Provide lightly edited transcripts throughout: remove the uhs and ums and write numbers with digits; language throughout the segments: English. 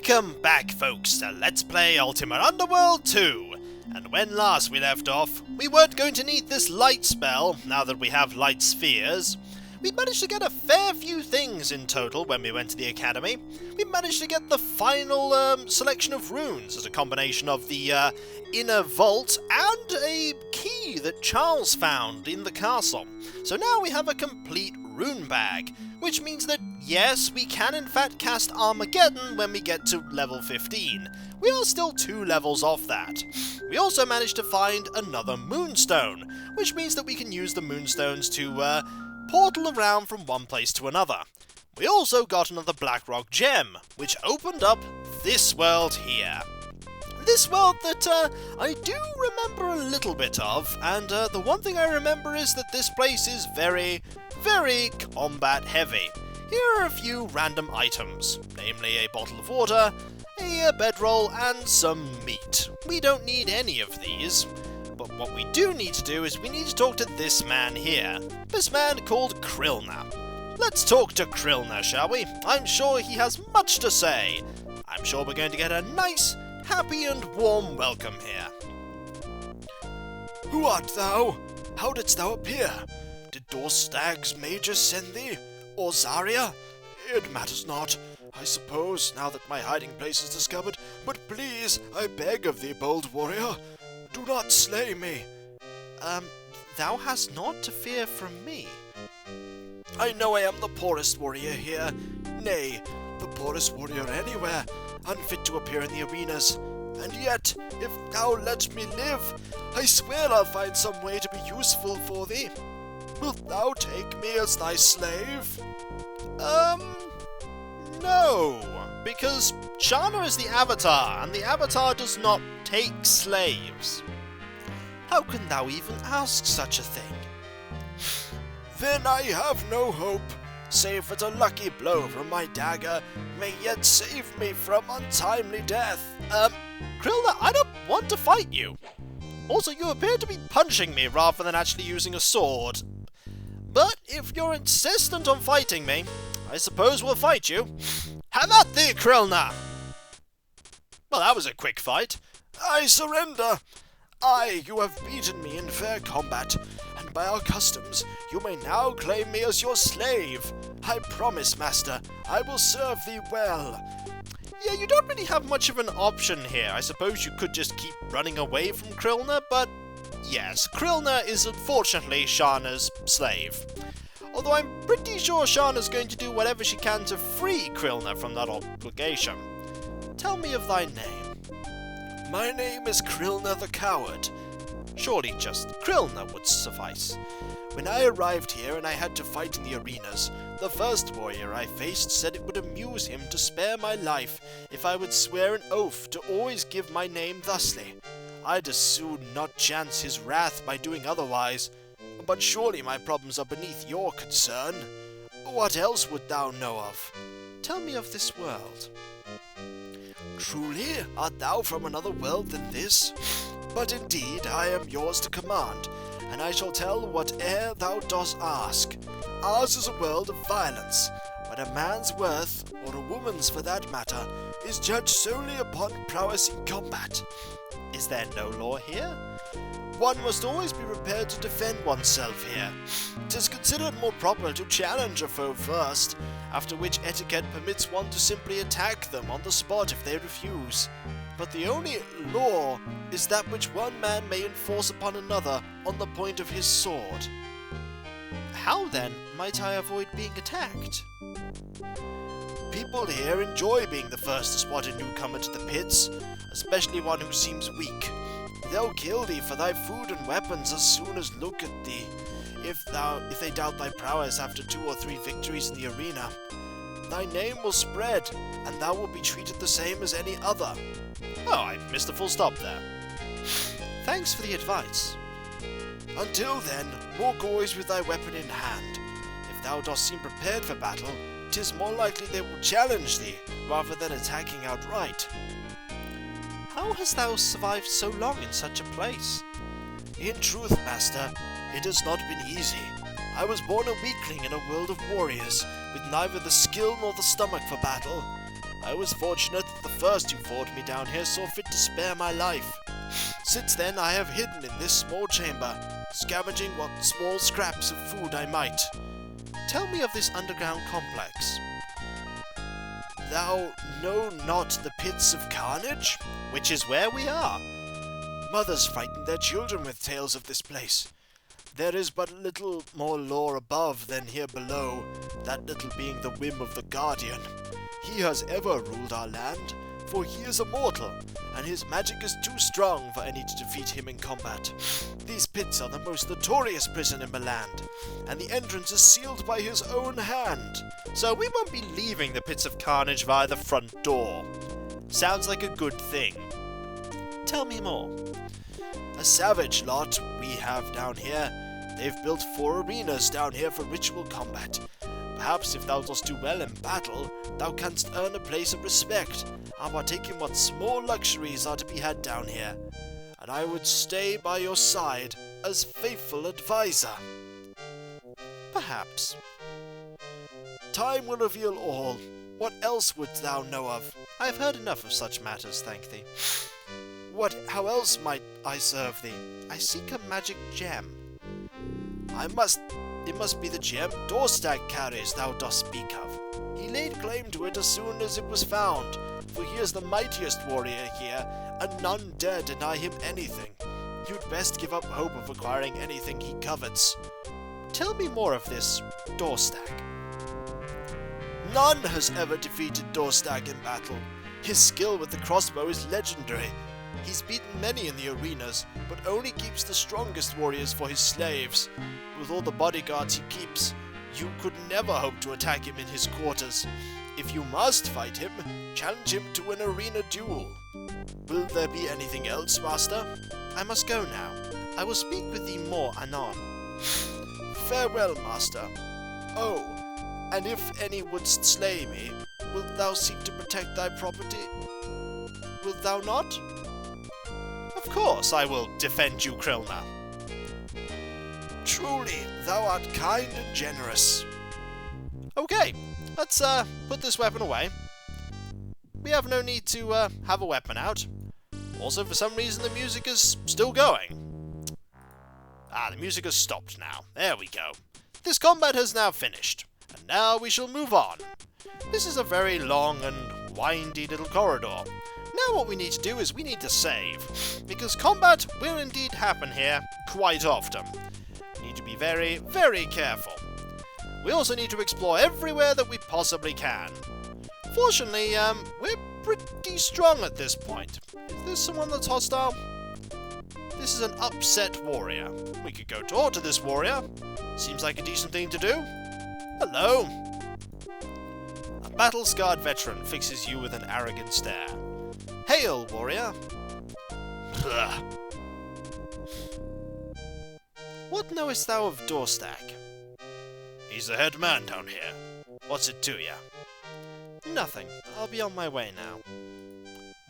Welcome back, folks, to Let's Play Ultima Underworld 2. And when last we left off, we weren't going to need this light spell, now that we have light spheres. We managed to get a fair few things in total when we went to the academy. We managed to get the final selection of runes as a combination of the inner vault and a key that Charles found in the castle. So now we have a complete rune bag, which means that yes, we can in fact cast Armageddon when we get to level 15. We are still 2 levels off that. We also managed to find another moonstone, which means that we can use the moonstones to portal around from one place to another. We also got another blackrock gem, which opened up this world here. This world that I do remember a little bit of, and the one thing I remember is that this place is very, very combat heavy. Here are a few random items, namely a bottle of water, a bedroll, and some meat. We don't need any of these, but what we do need to do is we need to talk to this man here. This man called Krilna. Let's talk to Krilna, shall we? I'm sure he has much to say. I'm sure we're going to get a nice, happy and warm welcome here. Who art thou? How didst thou appear? Did Dorstag's mages send thee? Or Zarya? It matters not, I suppose, now that my hiding place is discovered, but please, I beg of thee, bold warrior, do not slay me. Thou hast naught to fear from me. I know I am the poorest warrior here, nay, the poorest warrior anywhere, unfit to appear in the arenas. And yet, if thou let me live, I swear I'll find some way to be useful for thee. Wilt thou take me as thy slave? No, because Shana is the Avatar, and the Avatar does not take slaves. How can thou even ask such a thing? Then I have no hope, save that a lucky blow from my dagger may yet save me from untimely death. Krilna, I don't want to fight you. Also, you appear to be punching me rather than actually using a sword. But if you're insistent on fighting me, I suppose we'll fight you. Have at thee, Krilna! Well, that was a quick fight. I surrender. You have beaten me in fair combat, and by our customs, you may now claim me as your slave. I promise, master, I will serve thee well. Yeah, you don't really have much of an option here. I suppose you could just keep running away from Krilna, but yes, Krilna is unfortunately Shana's slave. Although I'm pretty sure Shana's going to do whatever she can to free Krilna from that obligation. Tell me of thy name. My name is Krilna the Coward. Surely just Krilna would suffice. When I arrived here and I had to fight in the arenas, the first warrior I faced said it would amuse him to spare my life if I would swear an oath to always give my name thusly. I'd as soon not chance his wrath by doing otherwise. But surely my problems are beneath your concern. What else would thou know of? Tell me of this world. Truly, art thou from another world than this? But indeed, I am yours to command, and I shall tell whate'er thou dost ask. Ours is a world of violence, where a man's worth, or a woman's for that matter, is judged solely upon prowess in combat. Is there no law here? One must always be prepared to defend oneself here. 'Tis considered more proper to challenge a foe first, after which etiquette permits one to simply attack them on the spot if they refuse. But the only law is that which one man may enforce upon another on the point of his sword. How then might I avoid being attacked? People here enjoy being the first to spot a newcomer to the pits, especially one who seems weak. They'll kill thee for thy food and weapons as soon as look at thee, if they doubt thy prowess after 2 or 3 victories in the arena. Thy name will spread, and thou wilt be treated the same as any other. Oh, I missed a full stop there. Thanks for the advice. Until then, walk always with thy weapon in hand. If thou dost seem prepared for battle, 'tis more likely they will challenge thee, rather than attacking outright. How hast thou survived so long in such a place? In truth, master, it has not been easy. I was born a weakling in a world of warriors, with neither the skill nor the stomach for battle. I was fortunate that the first who fought me down here saw fit to spare my life. Since then I have hidden in this small chamber, scavenging what small scraps of food I might. Tell me of this underground complex. Thou know not the pits of carnage? Which is where we are. Mothers frighten their children with tales of this place. There is but little more lore above than here below, that little being the whim of the Guardian. He has ever ruled our land, for he is immortal, and his magic is too strong for any to defeat him in combat. These pits are the most notorious prison in the land, and the entrance is sealed by his own hand. So we won't be leaving the pits of carnage via the front door. Sounds like a good thing. Tell me more. A savage lot we have down here. They've built 4 arenas down here for ritual combat. Perhaps if thou dost do well in battle, thou canst earn a place of respect, and partake in what small luxuries are to be had down here. And I would stay by your side as faithful adviser. Perhaps. Time will reveal all. What else wouldst thou know of? I have heard enough of such matters, thank thee. How else might I serve thee? I seek a magic gem. It must be the gem Dorstag carries thou dost speak of. He laid claim to it as soon as it was found, for he is the mightiest warrior here, and none dare deny him anything. You'd best give up hope of acquiring anything he covets. Tell me more of this Dorstag. None has ever defeated Dorstag in battle. His skill with the crossbow is legendary. He's beaten many in the arenas, but only keeps the strongest warriors for his slaves. With all the bodyguards he keeps, you could never hope to attack him in his quarters. If you must fight him, challenge him to an arena duel. Will there be anything else, master? I must go now. I will speak with thee more anon. Farewell, master. Oh, and if any wouldst slay me, wilt thou seek to protect thy property? Wilt thou not? Of course I will defend you, Krilna. Truly, thou art kind and generous. Okay, let's put this weapon away. We have no need to have a weapon out. Also, for some reason, the music is still going. The music has stopped now. There we go. This combat has now finished, and now we shall move on. This is a very long and windy little corridor. Now what we need to do is we need to save, because combat will indeed happen here quite often. We need to be very, very careful. We also need to explore everywhere that we possibly can. Fortunately, we're pretty strong at this point. Is this someone that's hostile? This is an upset warrior. We could go talk to this warrior. Seems like a decent thing to do. Hello. A battle-scarred veteran fixes you with an arrogant stare. Hail, warrior! Ugh. What knowest thou of Dorstag? He's the head man down here. What's it to ya? Nothing. I'll be on my way now.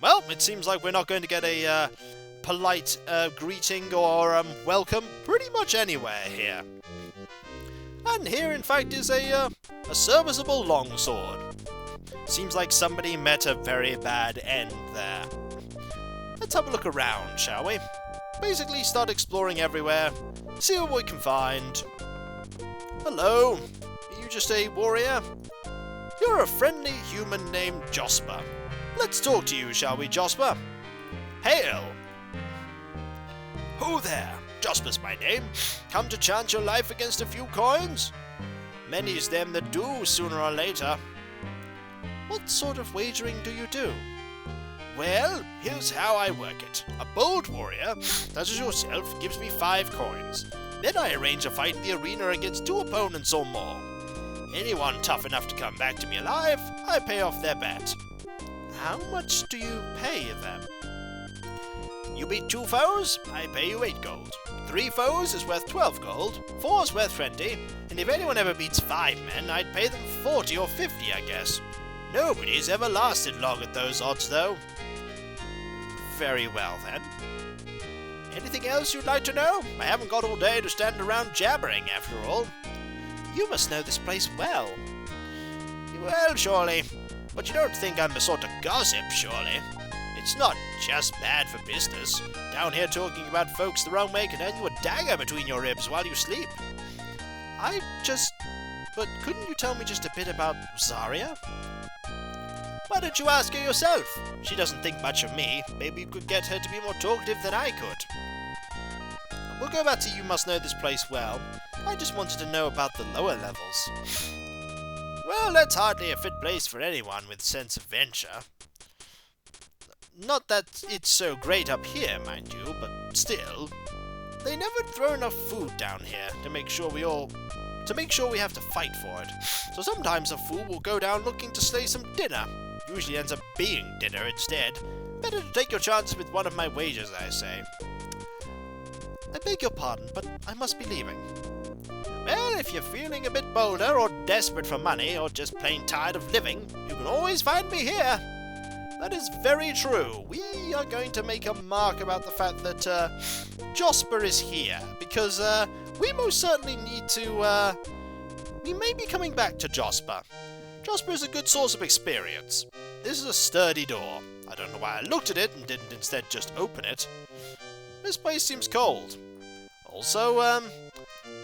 Well, it seems like we're not going to get a polite greeting or welcome pretty much anywhere here. And here, in fact, is a serviceable longsword. Seems like somebody met a very bad end there. Let's have a look around, shall we? Basically, start exploring everywhere, see what we can find. Hello, are you just a warrior? You're a friendly human named Josper. Let's talk to you, shall we, Josper? Hail! Who there? Josper's my name. Come to chance your life against a few coins? Many's them that do, sooner or later. What sort of wagering do you do? Well, here's how I work it. A bold warrior, such as yourself, gives me 5 coins. Then I arrange a fight in the arena against 2 opponents or more. Anyone tough enough to come back to me alive, I pay off their bet. How much do you pay them? You beat 2 foes, I pay you 8 gold. 3 foes is worth 12 gold, 4 is worth 20, and if anyone ever beats 5 men, I'd pay them 40 or 50, I guess. Nobody's ever lasted long at those odds, though. Very well, then. Anything else you'd like to know? I haven't got all day to stand around jabbering, after all. You must know this place well. Well, surely. But you don't think I'm the sort of gossip, surely? It's not just bad for business. Down here talking about folks the wrong way can earn you a dagger between your ribs while you sleep. But couldn't you tell me just a bit about Zarya? Why don't you ask her yourself? She doesn't think much of me. Maybe you could get her to be more talkative than I could. We'll go back to you must know this place well. I just wanted to know about the lower levels. Well, that's hardly a fit place for anyone with sense of venture. Not that it's so great up here, mind you, but still. They never throw enough food down here to make sure we have to fight for it. So sometimes a fool will go down looking to slay some dinner. Usually ends up being dinner instead. Better to take your chances with one of my wages, I say. I beg your pardon, but I must be leaving. Well, if you're feeling a bit bolder, or desperate for money, or just plain tired of living, you can always find me here. That is very true. We are going to make a mark about the fact that Josper is here, because we most certainly need to... we may be coming back to Josper. Josper is a good source of experience. This is a sturdy door. I don't know why I looked at it and didn't instead just open it. This place seems cold. Also,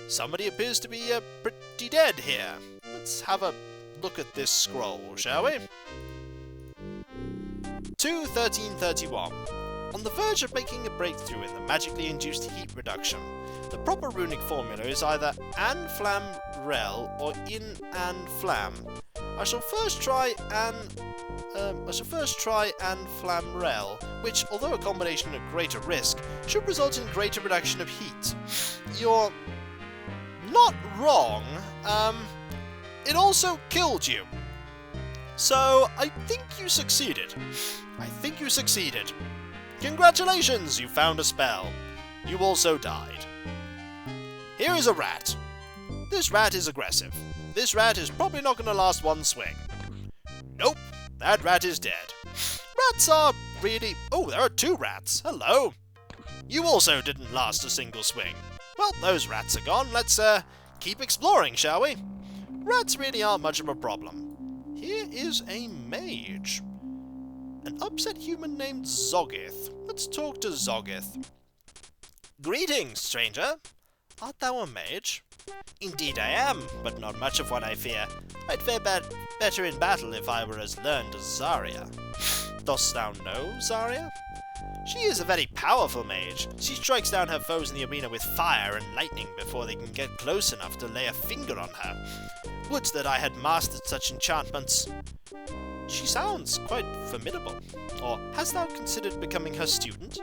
somebody appears to be pretty dead here. Let's have a look at this scroll, shall we? 2.13.31. On the verge of making a breakthrough in the magically induced heat reduction. The proper runic formula is either An Flam Rel or In An Flam. I shall first try An Flam Rel, which, although a combination at greater risk, should result in greater reduction of heat. You're not wrong. It also killed you. So, I think you succeeded. Congratulations, you found a spell. You also died. Here is a rat. This rat is aggressive. This rat is probably not going to last one swing. Nope, that rat is dead. Rats are really... Oh, there are 2 rats. Hello. You also didn't last a single swing. Well, those rats are gone. Let's keep exploring, shall we? Rats really aren't much of a problem. Here is a mage. An upset human named Zogith. Let's talk to Zogith. Greetings, stranger. Art thou a mage? Indeed I am, but not much of one I fear. I'd fare better in battle if I were as learned as Zarya. Dost thou know Zarya? She is a very powerful mage. She strikes down her foes in the arena with fire and lightning before they can get close enough to lay a finger on her. Would that I had mastered such enchantments. She sounds quite formidable. Or hast thou considered becoming her student?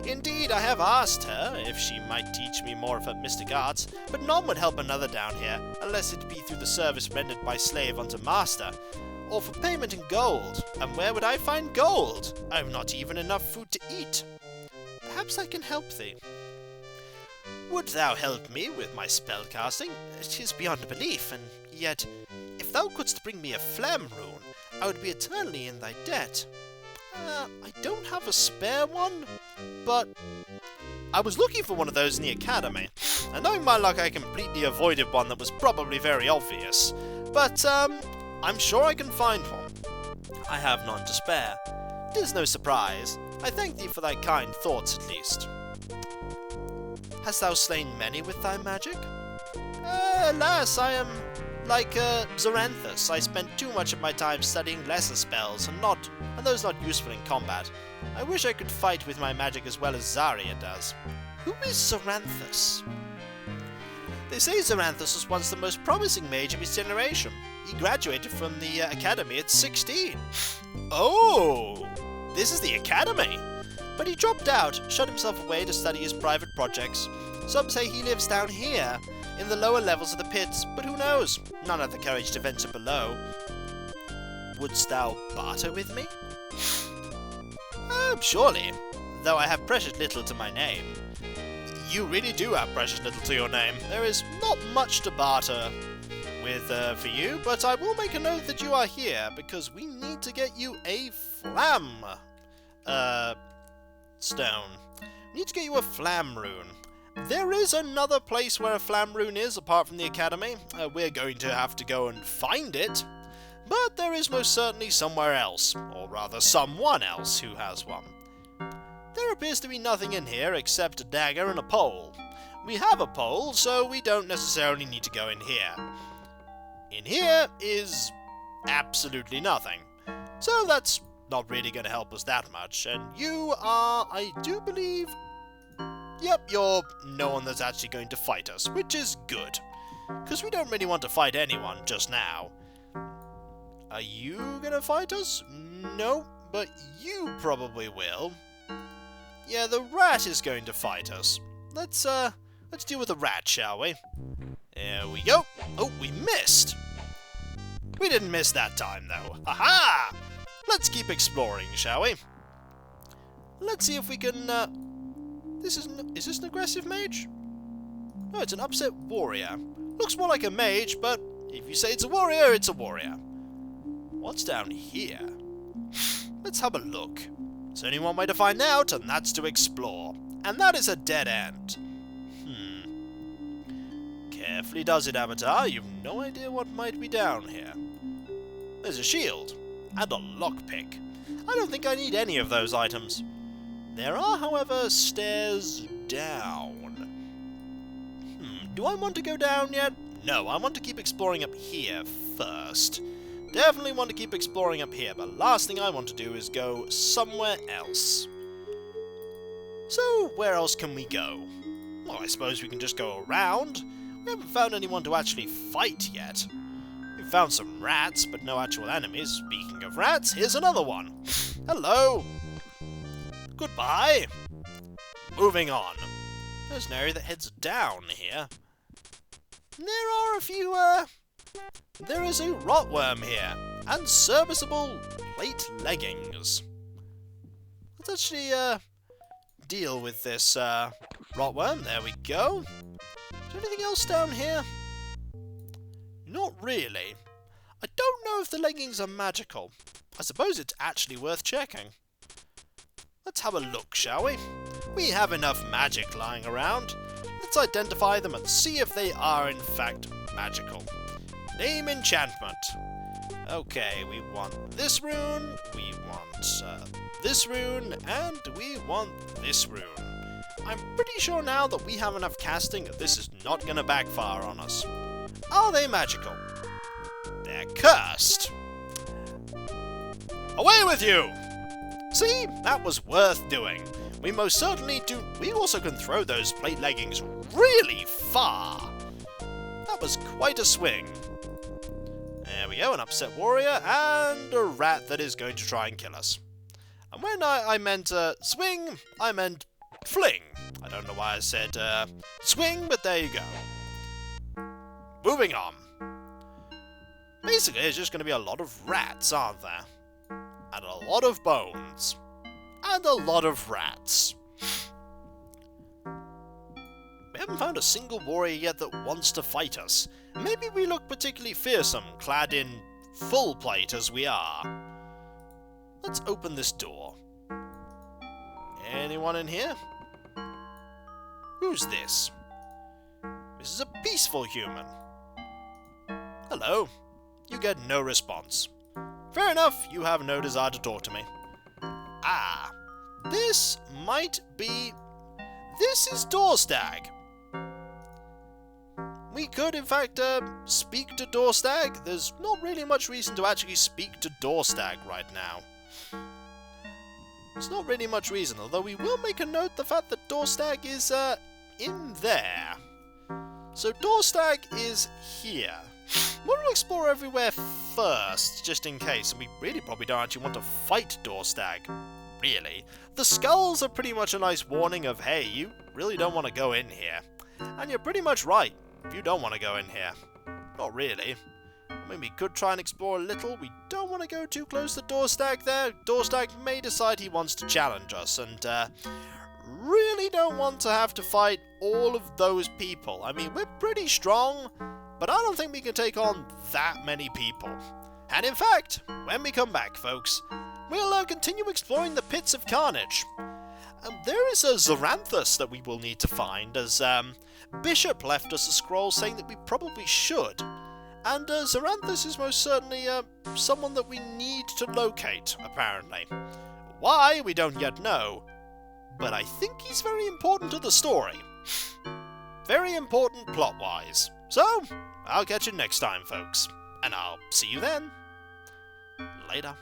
Indeed, I have asked her if she might teach me more of her mystic arts, but none would help another down here, unless it be through the service rendered by slave unto master, or for payment in gold. And where would I find gold? I have not even enough food to eat. Perhaps I can help thee. Would thou help me with my spellcasting? 'Tis beyond belief, and yet, if thou couldst bring me a flam rune, I would be eternally in thy debt. I don't have a spare one, but I was looking for one of those in the academy, and knowing my luck I completely avoided one that was probably very obvious, but I'm sure I can find one. I have none to spare. 'Tis no surprise. I thank thee for thy kind thoughts at least. Hast thou slain many with thy magic? Alas, I am like Zoranthus. I spend too much of my time studying lesser spells, and those not useful in combat. I wish I could fight with my magic as well as Zarya does. Who is Zoranthus? They say Zoranthus was once the most promising mage of his generation. He graduated from the academy at 16. Oh, this is the academy. But he dropped out, shut himself away to study his private projects. Some say he lives down here, in the lower levels of the pits, but who knows? None have the courage to venture below. Wouldst thou barter with me? Surely, though I have precious little to my name. You really do have precious little to your name. There is not much to barter with for you, but I will make a note that you are here, because we need to get you a flam stone. We need to get you a flam rune. There is another place where a flam rune is, apart from the academy. We're going to have to go and find it. but there is most certainly somewhere else, or rather someone else who has one. There appears to be nothing in here except a dagger and a pole. We have a pole, so we don't necessarily need to go in here. In here is absolutely nothing, so that's not really going to help us that much, and you are, I do believe, yep, you're no one that's actually going to fight us, which is good, because we don't really want to fight anyone just now. Are you going to fight us? No, but you probably will. Yeah, the rat is going to fight us. Let's deal with the rat, shall we? There we go. Oh, we missed. We didn't miss that time, though. Aha! Let's keep exploring, shall we? Let's see if we can, is this an aggressive mage? No, it's an upset warrior. Looks more like a mage, but if you say it's a warrior, it's a warrior. What's down here? Let's have a look. There's only one way to find out, and that's to explore. And that is a dead end. Carefully does it, Avatar. You've no idea what might be down here. There's a shield. And a lockpick. I don't think I need any of those items. There are, however, stairs down. Do I want to go down yet? No, I want to keep exploring up here first. Definitely want to keep exploring up here, but last thing I want to do is go somewhere else. So, where else can we go? Well, I suppose we can just go around. We haven't found anyone to actually fight yet. We've found some rats, but no actual enemies. Speaking of rats, here's another one. Hello. Goodbye. Moving on. There's an area that heads down here. There are a few, there is a rotworm here, and serviceable plate leggings. Let's actually, deal with this, rotworm. There we go. Is there anything else down here? Not really. I don't know if the leggings are magical. I suppose it's actually worth checking. Let's have a look, shall we? We have enough magic lying around. Let's identify them and see if they are in fact magical. Name enchantment. Okay, we want this rune, we want this rune, and we want this rune. I'm pretty sure now that we have enough casting that this is not going to backfire on us. Are they magical? They're cursed. Away with you! See? That was worth doing. We most certainly do. We also can throw those plate leggings really far. That was quite a swing. There we go, an upset warrior and a rat that is going to try and kill us. And when I meant swing, I meant fling. I don't know why I said swing, but there you go. Moving on. Basically, it's just going to be a lot of rats, aren't there? And a lot of bones. And a lot of rats. We haven't found a single warrior yet that wants to fight us. Maybe we look particularly fearsome, clad in full plate as we are. Let's open this door. Anyone in here? Who's this? This is a peaceful human. Hello. You get no response. Fair enough, you have no desire to talk to me. Ah, this might be... This is Doorstag. We could, in fact, speak to Doorstag. There's not really much reason to actually speak to Doorstag right now. There's not really much reason, although we will make a note the fact that Doorstag is, in there. So Doorstag is here. We'll explore everywhere first, just in case, and we really probably don't actually want to fight Doorstag. Really. The skulls are pretty much a nice warning of, hey, you really don't want to go in here. And you're pretty much right, if you don't want to go in here. Not really. I mean, we could try and explore a little. We don't want to go too close to Doorstag there. Doorstag may decide he wants to challenge us, and really don't want to have to fight all of those people. I mean, we're pretty strong, but I don't think we can take on that many people. And in fact, when we come back, folks, we'll continue exploring the Pits of Carnage. There is a Zoranthus that we will need to find, as Bishop left us a scroll saying that we probably should. And Xeranthus is most certainly someone that we need to locate, apparently. Why, we don't yet know, but I think he's very important to the story. Very important plot-wise. So, I'll catch you next time, folks, and I'll see you then. Later.